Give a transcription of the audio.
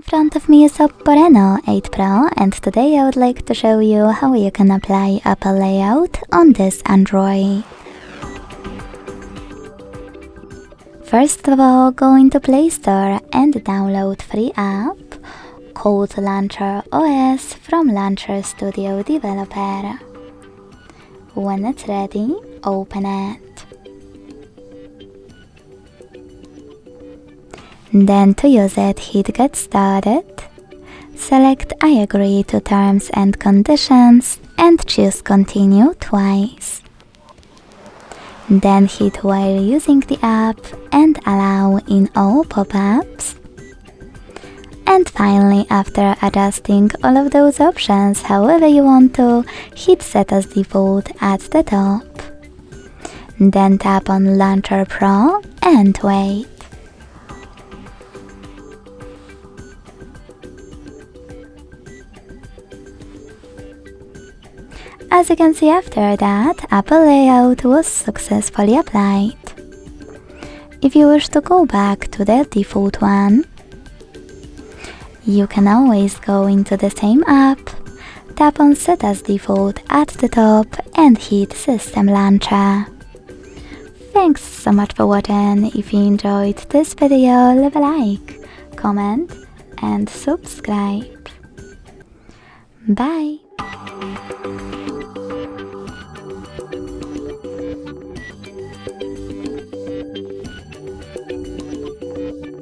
front of me is OPPO Reno 8 Pro, and today I would like to show you how you can apply Apple layout on this Android. First of all, go into Play Store and download free app called Launcher OS from Launcher Studio Developer. When it's ready, open it. Then to use it, hit Get Started, select I agree to terms and conditions and choose Continue twice. Then hit while using the app and allow in all pop-ups. And finally, after adjusting all of those options however you want to, hit Set as Default at the top. Then tap on Launcher Pro and wait. As you can see, after that, Apple layout was successfully applied. If you wish to go back to the default one, you can always go into the same app, tap on Set as Default at the top and hit System Launcher. Thanks so much for watching. If you enjoyed this video, leave a like, comment and subscribe. Bye!